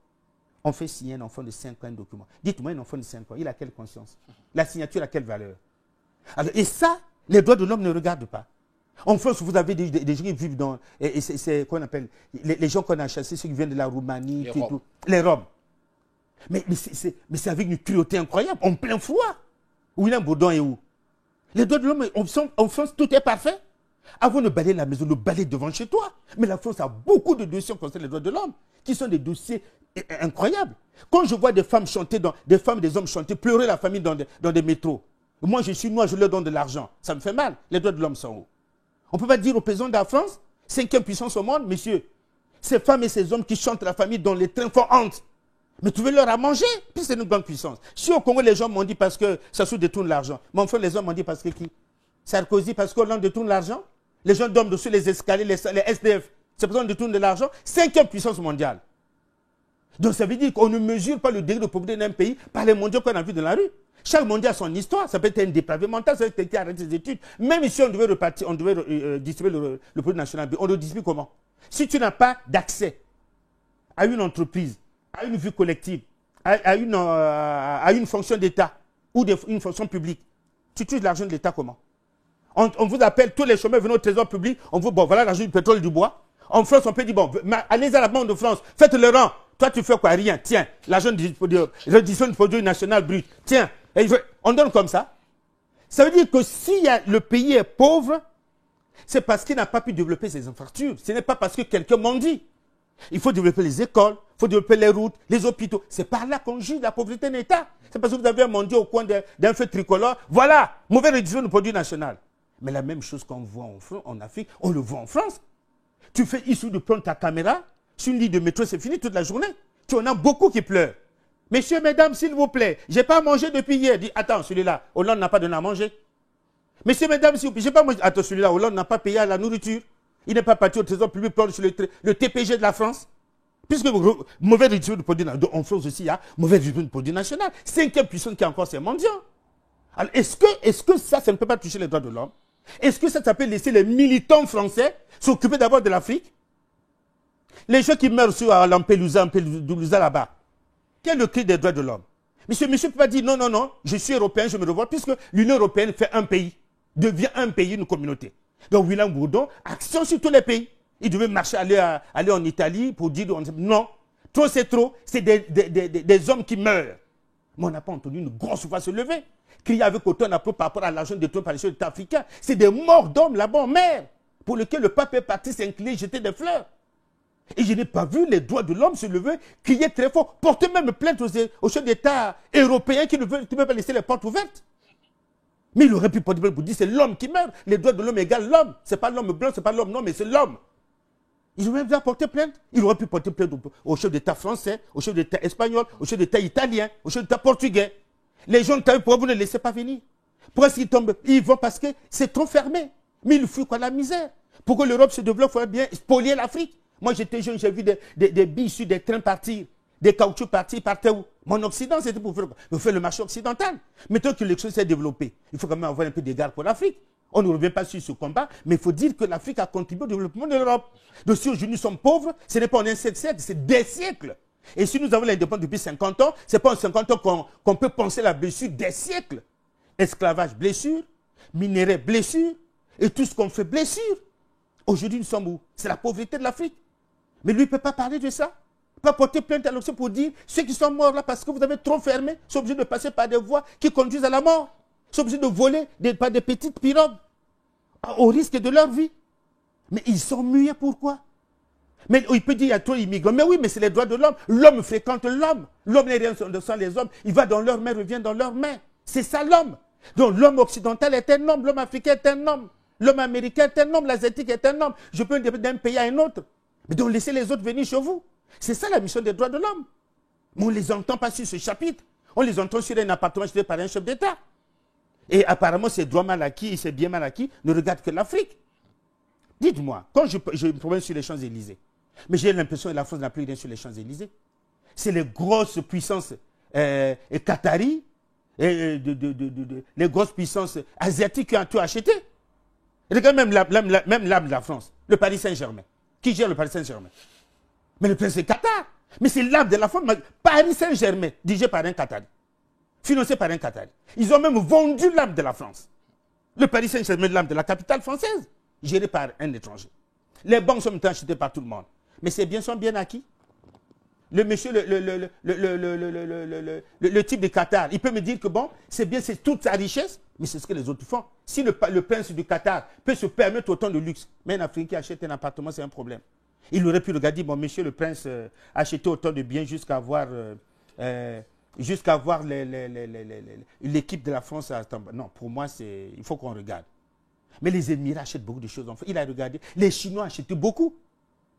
on fait signer un enfant de 5 ans un document. Dites-moi, un enfant de 5 ans, il a quelle conscience? La signature a quelle valeur? Alors, et ça, les droits de l'homme ne regardent pas. En France, vous avez des gens qui vivent dans... Et c'est qu'on appelle... Les gens qu'on a chassés, ceux qui viennent de la Roumanie, tout, les Roms. Mais c'est avec une cruauté incroyable, en plein froid. William Bourdon est où? Les droits de l'homme, en France, tout est parfait. Avant de balayer la maison, le balayer devant chez toi. Mais la France a beaucoup de dossiers concernant les droits de l'homme, qui sont des dossiers incroyables. Quand je vois des femmes chanter, des femmes et des hommes chanter, pleurer la famille dans des métros, moi je suis noir, je leur donne de l'argent, ça me fait mal. Les droits de l'homme sont où? On ne peut pas dire au président de la France, 5e puissance au monde, monsieur, ces femmes et ces hommes qui chantent la famille dans les trains font honte. Mais tu veux leur à manger, puis c'est une grande puissance. Si au Congo, les gens m'ont dit parce que ça se détourne l'argent. Mon frère, les hommes m'ont dit parce que qui? Sarkozy, parce qu'on détourne l'argent. Les gens dorment dessus les escaliers, les SDF. C'est parce qu'on détourne de l'argent. 5e puissance mondiale. Donc ça veut dire qu'on ne mesure pas le degré de pauvreté d'un pays par les mondiaux qu'on a vus dans la rue. Chaque mondial a son histoire. Ça peut être un dépravé mental, ça peut être quelqu'un qui arrête ses études. Même si on devait repartir, on devait distribuer le produit national, on le distribue comment? Si tu n'as pas d'accès à une entreprise, à une vie collective, à une fonction d'État ou une fonction publique, tu utilises l'argent de l'État comment? On vous appelle, tous les chômeurs venant au trésor public, on vous, bon, voilà l'argent du pétrole et du bois. En France, on peut dire, bon, allez à la Banque de France, faites le rang. Toi, tu fais quoi? Rien. Tiens, l'argent de reddition du produit national brut. Tiens, on donne comme ça. Ça veut dire que si le pays est pauvre, c'est parce qu'il n'a pas pu développer ses infrastructures. Ce n'est pas parce que quelqu'un m'en dit. Il faut développer les écoles, il faut développer les routes, les hôpitaux. C'est par là qu'on juge la pauvreté d'un État. C'est parce que vous avez un mendiant au coin d'un feu tricolore. Voilà, mauvaise réduction du produit national. Mais la même chose qu'on voit en Afrique, on le voit en France. Tu fais issue de prendre ta caméra, sur une ligne de métro, c'est fini toute la journée. Tu en as beaucoup qui pleurent. Messieurs, mesdames, s'il vous plaît, je n'ai pas mangé depuis hier. Dis, attends, celui-là, Hollande n'a pas donné à manger. Messieurs, mesdames, s'il vous plaît, je n'ai pas mangé. Attends, celui-là, Hollande n'a pas payé à la nourriture. Il n'est pas parti au trésor public prendre sur le TPG de la France. Puisque mauvaise réduction du produit national. En France aussi, il y a mauvaise réduction du produit national. 5e puissance qui a encore ses mendiants. Alors, est-ce que ça ne peut pas toucher les droits de l'homme? Est-ce que ça peut laisser les militants français s'occuper d'abord de l'Afrique? Les gens qui meurent sur Lampedusa là-bas, quel est le cri des droits de l'homme? Monsieur ne peut pas dire non, non, non, je suis européen, je me revois, puisque l'Union européenne fait un pays, devient un pays, une communauté. Donc William Bourdon, action sur tous les pays. Il devait marcher, aller en Italie pour dire non, trop c'est trop, c'est des hommes qui meurent. Mais on n'a pas entendu une grosse voix se lever, crier avec autant d'appui par rapport à l'argent détourné par les chefs d'État africains. C'est des morts d'hommes là-bas en mer, pour lesquels le pape est parti s'incliner, jeter des fleurs. Et je n'ai pas vu les droits de l'homme se lever, crier très fort, porter même plainte aux chefs d'État européens qui ne veulent pas laisser les portes ouvertes. Mais il aurait pu porter plainte pour dire c'est l'homme qui meurt. Les droits de l'homme égale l'homme. Ce n'est pas l'homme blanc, ce n'est pas l'homme non, mais c'est l'homme. Il aurait pu porter plainte. Il aurait pu porter plainte aux chefs d'État français, aux chefs d'État espagnols, aux chefs d'État italiens, aux chefs d'État portugais. Les gens, pourquoi vous ne les laissez pas venir? Pourquoi s'ils tombent? Ils vont parce que c'est trop fermé. Mais il fuit quoi la misère? Pour que l'Europe se développe, il faudrait bien spolier l'Afrique. Moi, j'étais jeune, j'ai vu des billes sur des trains partir, des caoutchoucs partir, partaient où? Mon Occident, c'était pour faire le marché occidental. Maintenant que l'élection s'est développée, il faut quand même avoir un peu d'égard pour l'Afrique. On ne revient pas sur ce combat, mais il faut dire que l'Afrique a contribué au développement de l'Europe. Donc si aujourd'hui nous sommes pauvres, ce n'est pas en un siècle, c'est des siècles. Et si nous avons l'indépendance depuis 50 ans, ce n'est pas en 50 ans qu'on peut penser la blessure des siècles. Esclavage, blessure, minerai, blessure, et tout ce qu'on fait, blessure. Aujourd'hui, nous sommes où? C'est la pauvreté de l'Afrique. Mais lui ne peut pas parler de ça. Il ne peut pas porter plainte à l'Occident pour dire ceux qui sont morts là parce que vous avez trop fermé sont obligés de passer par des voies qui conduisent à la mort. Ils sont obligés de voler par des petites pirogues au risque de leur vie. Mais ils sont muets, pourquoi? Mais il peut dire qu'il y a trop d'immigrants. Mais oui, mais c'est les droits de l'homme. L'homme fréquente l'homme. L'homme n'est rien sans les hommes. Il va dans leur main, revient dans leur main. C'est ça l'homme. Donc l'homme occidental est un homme, l'homme africain est un homme, l'homme américain est un homme, l'asiatique est un homme. Je peux d'un pays à un autre. Mais donc laissez les autres venir chez vous. C'est ça la mission des droits de l'homme. Mais on ne les entend pas sur ce chapitre. On les entend sur un appartement acheté par un chef d'État. Et apparemment, ces droits mal acquis et ces biens mal acquis ne regardent que l'Afrique. Dites-moi, quand je me promène sur les Champs-Élysées, mais j'ai l'impression que la France n'a plus rien sur les Champs-Élysées. C'est les grosses puissances qataries, les grosses puissances asiatiques qui ont tout acheté. Regarde même l'âme de la France. Le Paris Saint-Germain. Qui gère le Paris Saint-Germain? Mais le prince de Qatar. Mais c'est l'âme de la France. Paris Saint-Germain, dirigé par un Qatari. Financé par un Qatari. Ils ont même vendu l'âme de la France. Le Paris Saint-Germain, l'âme de la capitale française, géré par un étranger. Les banques sont maintenant achetées par tout le monde. Mais ces biens sont bien acquis. Le monsieur, le type de Qatar, il peut me dire que bon, c'est bien, c'est toute sa richesse, mais c'est ce que les autres font. Si le prince du Qatar peut se permettre autant de luxe, mais un Africain qui achète un appartement, c'est un problème. Il aurait pu regarder, bon, monsieur le prince a acheté autant de biens jusqu'à avoir l'équipe de la France. Non, pour moi, il faut qu'on regarde. Mais les Émirats achètent beaucoup de choses. Il a regardé. Les Chinois achètent beaucoup.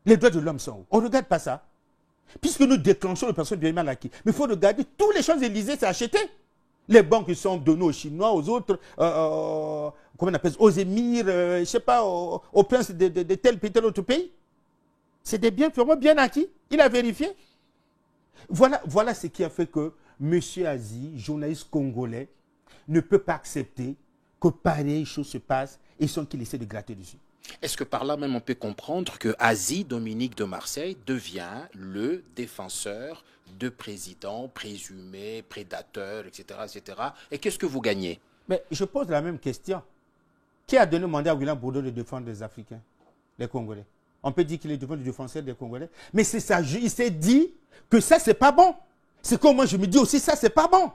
Les droits de l'homme sont où? On ne regarde pas ça. Puisque nous déclenchons les personnes bien mal acquises. Mais il faut regarder, tous les Champs-Élysées, c'est acheté. Les banques sont données aux Chinois, aux autres, comment on appelle ça, aux émirs, je ne sais pas, aux princes de tel pays, tel autre pays. C'est des biens vraiment bien acquis. Il a vérifié. Voilà ce qui a fait que M. Aziz, journaliste congolais, ne peut pas accepter que pareille chose se passe et sans qu'il essaie de gratter dessus. Est-ce que par là même on peut comprendre que Aziz Dominique de Marseille devient le défenseur de présidents présumés, prédateurs, etc. etc. Et qu'est-ce que vous gagnez? Mais je pose la même question. Qui a donné le mandat à William Bourdeau de défendre les Africains, les Congolais? On peut dire qu'il est devenu le défenseur des Congolais. Mais c'est ça, il s'est dit que ça, c'est pas bon. C'est comme moi, je me dis aussi, ça, c'est pas bon.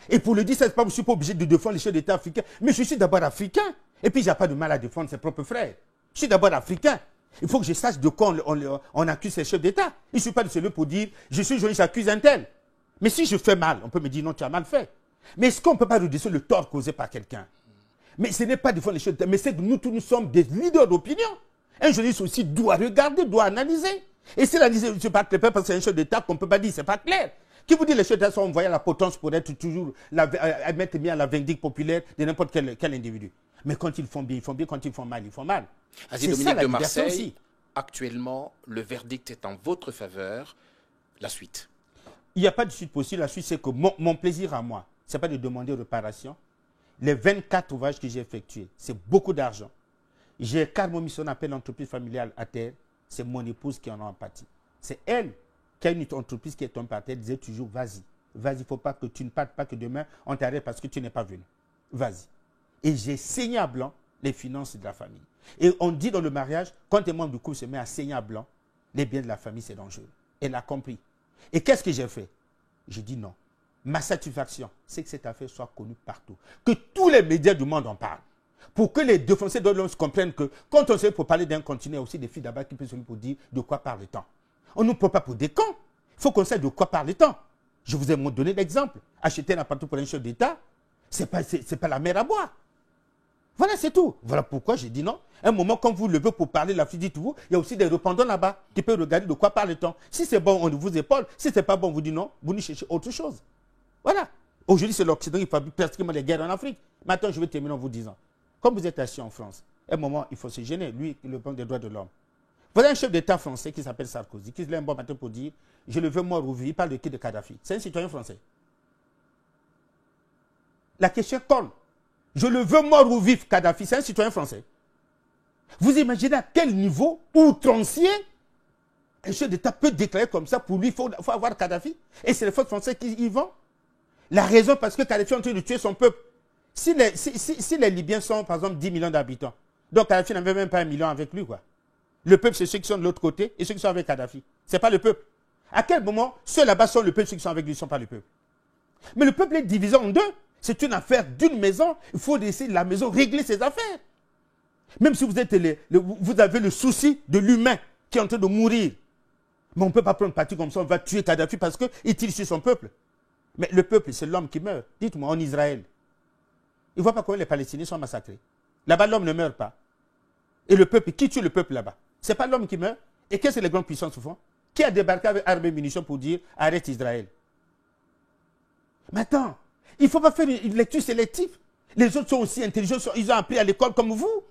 Et pour le dire, ça, c'est pas, je ne suis pas obligé de défendre les chefs d'État africains. Mais je suis d'abord africain. Et puis, j'ai pas de mal à défendre ses propres frères. Je suis d'abord africain. Il faut que je sache de quoi on accuse ces chefs d'État. Je ne suis pas de celui pour dire, je suis journaliste, j'accuse un tel. Mais si je fais mal, on peut me dire, non, tu as mal fait. Mais est-ce qu'on ne peut pas redescendre le tort causé par quelqu'un? Mais ce n'est pas défendre les chefs d'État, mais c'est que nous tous, nous sommes des leaders d'opinion. Un journaliste aussi doit regarder, doit analyser. Et si l'analyse n'est pas clair, parce que c'est un chef d'État qu'on ne peut pas dire, ce n'est pas clair. Qui vous dit les chefs d'État sont envoyés à la potence pour être toujours, mettre mis à la vindicte populaire de n'importe quel individu. Mais quand ils font bien, ils font bien. Quand ils font mal, ils font mal. Aziz Dominique de Marseille, actuellement, le verdict est en votre faveur. La suite? Il n'y a pas de suite possible. La suite, c'est que mon plaisir à moi, ce n'est pas de demander réparation. Les 24 ouvrages que j'ai effectués, c'est beaucoup d'argent. J'ai carrément mis son appel l'entreprise familiale à terre. C'est mon épouse qui en a empathie. C'est elle qui a une entreprise qui est tombée par terre. Elle disait toujours, vas-y, vas-y, il ne faut pas que tu ne partes pas, que demain, on t'arrête parce que tu n'es pas venu. Vas-y. Et j'ai saigné à blanc les finances de la famille. Et on dit dans le mariage, quand un membre du couple se met à saigner à blanc, les biens de la famille, c'est dangereux. Elle a compris. Et qu'est-ce que j'ai fait? J'ai dit non. Ma satisfaction, c'est que cette affaire soit connue partout. Que tous les médias du monde en parlent. Pour que les défenseurs de l'homme comprennent que quand on se fait pour parler d'un continent, il y a aussi des filles d'abord qui peuvent se pour dire de quoi parle le temps. On ne peut pas pour des cons. Il faut qu'on sache de quoi parle le temps. Je vous ai donné l'exemple. Acheter un appartement pour un chef d'État, ce n'est pas la mer à boire. Voilà, c'est tout. Voilà pourquoi j'ai dit non. Un moment, quand vous levez pour parler de la fille, dites-vous, il y a aussi des répondants là-bas qui peuvent regarder de quoi parle le temps. Si c'est bon, on vous épaule. Si ce n'est pas bon, on vous dit non, vous nous cherchez autre chose. Voilà. Aujourd'hui, c'est l'Occident qui fabrique pratiquement les guerres en Afrique. Maintenant, je vais terminer en vous disant, comme vous êtes assis en France, à un moment, il faut se gêner, lui, le banque des droits de l'homme. Voilà un chef d'État français qui s'appelle Sarkozy, qui se lève un bon matin pour dire, je le veux mort ou vivre. Il parle de qui? De Kadhafi. C'est un citoyen français. La question colle. Je le veux mort ou vif, Kadhafi, c'est un citoyen français. Vous imaginez à quel niveau outrancier un chef d'État peut déclarer comme ça, pour lui, il faut avoir Kadhafi. Et c'est les forces françaises qui y vont. La raison, parce que Kadhafi est en train de tuer son peuple. Si les Libyens sont, par exemple, 10 millions d'habitants, donc Kadhafi n'avait même pas 1 million avec lui, quoi. Le peuple, c'est ceux qui sont de l'autre côté et ceux qui sont avec Kadhafi. Ce n'est pas le peuple. À quel moment, ceux là-bas sont le peuple, ceux qui sont avec lui ne sont pas le peuple. Mais le peuple est divisé en deux. C'est une affaire d'une maison. Il faut laisser la maison régler ses affaires. Même si vous avez le souci de l'humain qui est en train de mourir. Mais on ne peut pas prendre parti comme ça, on va tuer Kadhafi parce qu'il tire sur son peuple. Mais le peuple, c'est l'homme qui meurt. Dites-moi, en Israël, ils ne voient pas comment les Palestiniens sont massacrés. Là-bas, l'homme ne meurt pas. Et le peuple, qui tue le peuple là-bas? Ce n'est pas l'homme qui meurt. Et qu'est-ce que les grandes puissances font? Qui a débarqué avec armes et munitions pour dire arrête Israël? Maintenant, il ne faut pas faire une lecture sélective. Les autres sont aussi intelligents, ils ont appris à l'école comme vous.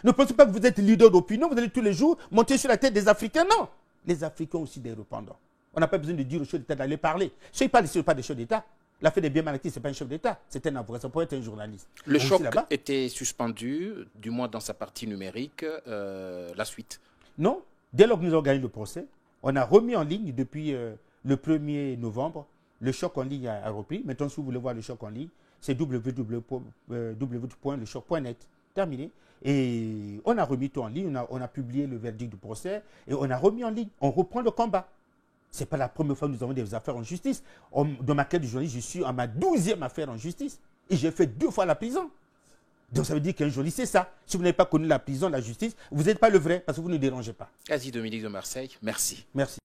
Ne pensez pas que vous êtes leader d'opinion, vous allez tous les jours monter sur la tête des Africains. Non. Les Africains ont aussi des répondants. On n'a pas besoin de dire aux chefs d'État d'aller parler. Ceux qui parlent ici ne sont pas des chefs d'État. L'affaire des biens mal acquis, ce n'est pas un chef d'État, c'est un avocat, ça pourrait être un journaliste. Le Aussi choc là-bas. était suspendu, du moins dans sa partie numérique, la suite. Non, dès lors que nous avons gagné le procès, on a remis en ligne depuis le 1er novembre. Le choc en ligne a repris. Maintenant, si vous voulez voir le choc en ligne, c'est www.lechoc.net. Terminé. Et on a remis tout en ligne, on a publié le verdict du procès et on a remis en ligne. On reprend le combat. Ce n'est pas la première fois que nous avons des affaires en justice. Dans ma quête de journaliste, je suis à ma 12e affaire en justice. Et j'ai fait 2 fois la prison. Donc ça veut dire qu'un journaliste, c'est ça. Si vous n'avez pas connu la prison, la justice, vous n'êtes pas le vrai parce que vous ne dérangez pas. Asie Dominique de Marseille, merci. Merci.